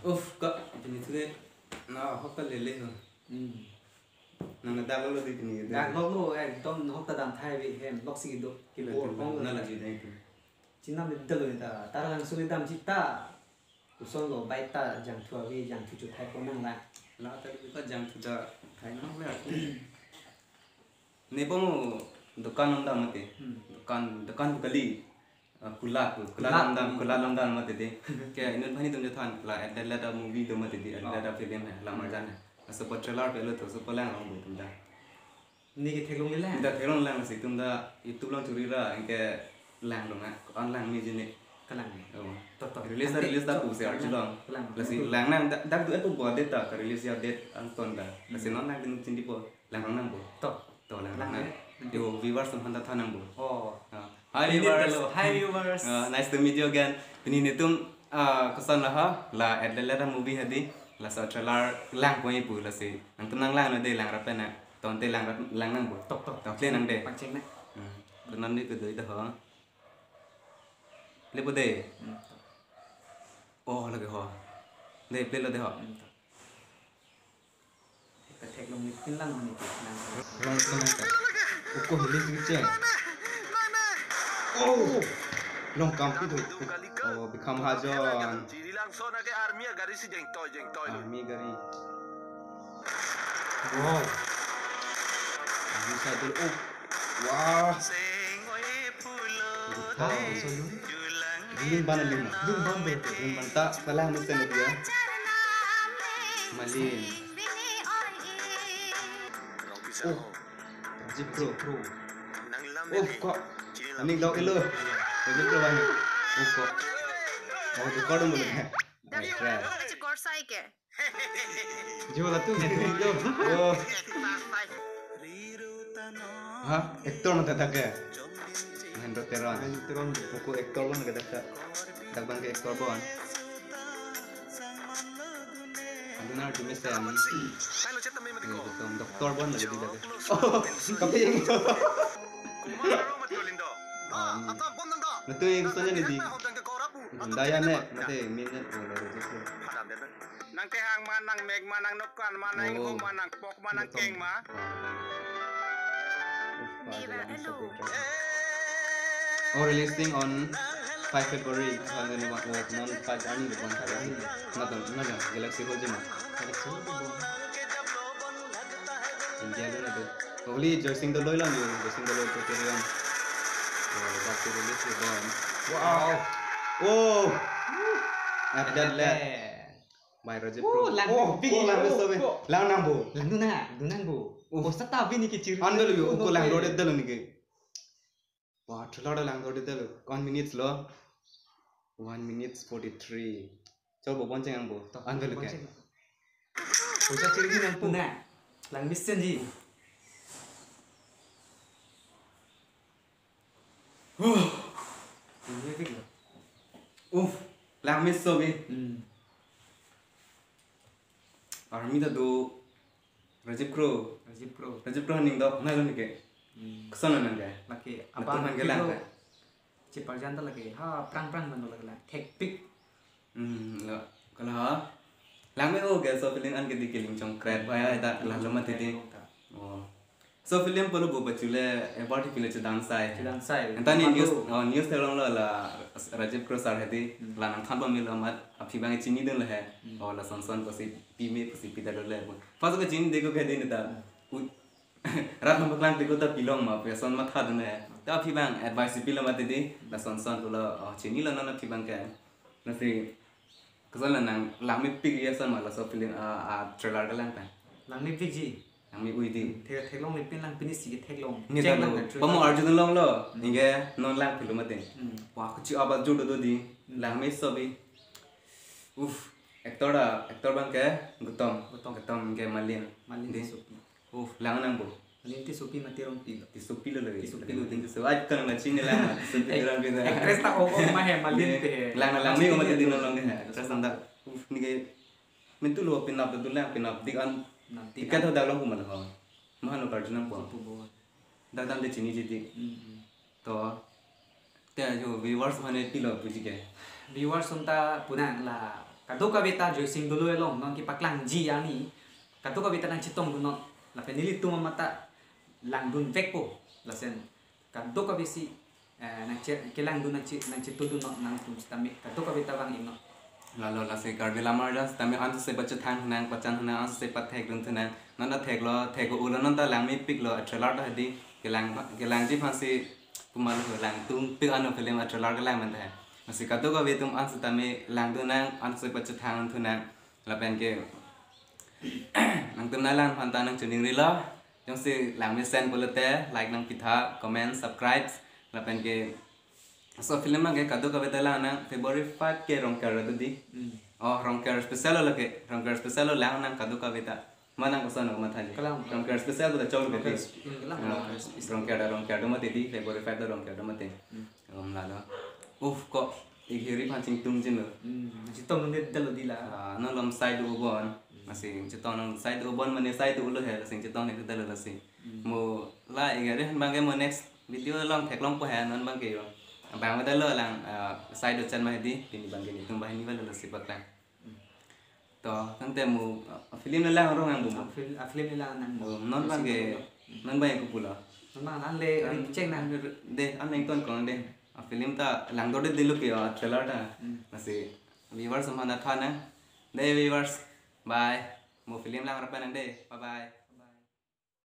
kok ini tuh nah hok lele ho nang dak lo di ni dak lo ekdom hok ta dam thai bi hem lok sing do kilo ong na la ji dai tu cinam de lo ta tarang suli dam cita uson lo baita jang thua wi jang thu chu thai ko nang la la ta ko jang tu da thai na le ne bom dukan onda mate dukan kali kula lamdan mate de ke inen bhani tum jathan la ada movie do mate de ada film hai la marjan hai so trailer pe lo to so lang ong tum da ni ke thelong ni la da thelong lang si tum da youtube lang churi ra ke lang lo nga online mi jine kalang ni to release da pu se arjulong la si lang nang dak du etu bo de ta release ya date an ton da la si non lang din tin di po lang nang bo to lang nang yo viewers tum handa thanang bo Hi viewers. Nice to meet you again. Ini nitum kesan lah la adela movie hadi la sa trailer lang ko ipu la si nang tunang lang na de lang rapen na ton te lang nang bo tok play nang de paceng na nan ni ke de da ha le bo de oh lagi ho de play lo de ho ka thelong ni tin lang ni lang ka ko hili si che Oh, long kampi tu. Oh, become hajon. Jadi langsung nak ke army gari si jeng toy. Army gari. wow Bisa dulu. Oh, wah. Lin ban lin. Lin ban tak salah mesti dia. Malin. Oh, Jipro. Oh, kok ini dau elo. Jadi pro bang. Kok. Oh, tu kau dulu kan. Jual tu. Oh. Hah? Ektor mata tak ke? Hendo teron. Buku ektor pun ke tak. Tak bang ke ektor pun. Aduna tu mesti am. Doktor pun lagi tidak. Oh, kaping. Natu yang soalnya ni di daya nek mate minyak boleh register. Nang tehang manang meg manang nokan manang ho manang pok manang keng ma. Oh, releasing on 5 February 2021 non 5 January bukan hari. Nada Galaxy Hojima. India dulu tu. Kali Joysing dulu lah ni, Joysing dulu tu kirian. Baca release ni bon. Wow. Wow. Ada leh. By Roger Pro. lang lang nambo. lang dunan bo oh sata bi ni ke chir Andal yo ko lang load eddalo ni ke. Wah, thulada lang load eddalo. 1 minutes lo. 1 minutes 43. Coba bonceng ang bo. Andal ke. Osa chir ni nang puna lang mission ji ini fik Lang miss so bi. Army da do Rajib Pro ning do na lo ni ke. Kesana nang ke. laki Abang man ke lang ke. cipar jantan lagi ha prang man lagi tek pik Lo kalau ha. Lang me o ke so feeling an ke dikiling chong crab baya da la lo mate di. Oh. So film perlu buat cule about film itu dansai. Entah ni news terang lo la Rajib Cross arhati la nang thampa mil amat api bang cini deng lah. Oh la sonson pasi pime pasi pita lo lah. Pas aku cini deko kaya ni dah. Rat nampak lang deko dah pilong ma, pesan mat had deng lah. Tapi api bang advice pilong mat di la sonson tu la cini la nana api bang kaya. Nasi kesan nang lami pik ya san ma la so film trailer dah lang kan. lang ni fik ji Yang mi ui di. tek long ni pin lang pin si tek long Ni dah lo. Pamu Arjun long lo. Ni ke non lang film mate. Wah, kuci abad jodoh tu di. Lang mes sobi. Aktor bang ke Gutom ke Malin di sopi lang nang bo. Malin ti sopi mati rong pil Ti sopi lo lagi. Sopi lo tinggal so. Aj kan la cine lang. Sopi lang kita. actress tak mah he Malin te Lang mi mati di non long ke. Terus anda ni ke mintu lo pinap tu lang pinap di an nanti Ikan tu dah lalu mana kau? Mana lo Arjun apa? pubo Dah de cini jadi. To. Te jo viewers mana pilo puji ke. viewers unta punang la Kado kawita joy sing dulu elong non ki paklang ji ani. Kado kawita nang chitong du non la penili tu mata lang dun vekpo la sen. Kado kawisi nang kelang dun nang chitu du non nang tu stami. Kado kawita bang ino. Lalu lasi karbi lamar jas tapi antu se baca thang nang pacan nang antu se pathek dun thang nang thek ulo nang ta lang mi pik lo trailer ta di kelang ji phansi pumal ho lang tum pik anu film trailer ke lang man ta masih kado ka betum antu tami lang dun nang antu se baca thang thun nang la pen ke nang tum lang phan ta nang chuning ri lo jong se lang mi send bolete like nang pitha comment subscribe la pen ke so film mang ke kado ka betala nang February 5 ke rong kar di oh rong kar special la ke rong kar special lang nang kado ka beta manang ko sana ma thali rong kar special ko chol ke rong kar do mate di February 5 rong kar do mate la la ko igiri pancing tung jin Chitong nung dalo dila. no lom side ubon masing chitong nang side ubon mane side ulo he sing chitong ne dalo la sing mo la igare bang ke mo next video long thek long po he non bang ke bang kita lo lang side chan mah di pini bang gini tum bahini bala si patlang to tang temu film lang orang yang bumo Film nila nang non bang ke non bang ko pula non bang an le check nang de an nang ton kon de film ta lang do de dilu ke trailer ta masih viewers mana thana de viewers bye mo film lang rapan de bye bye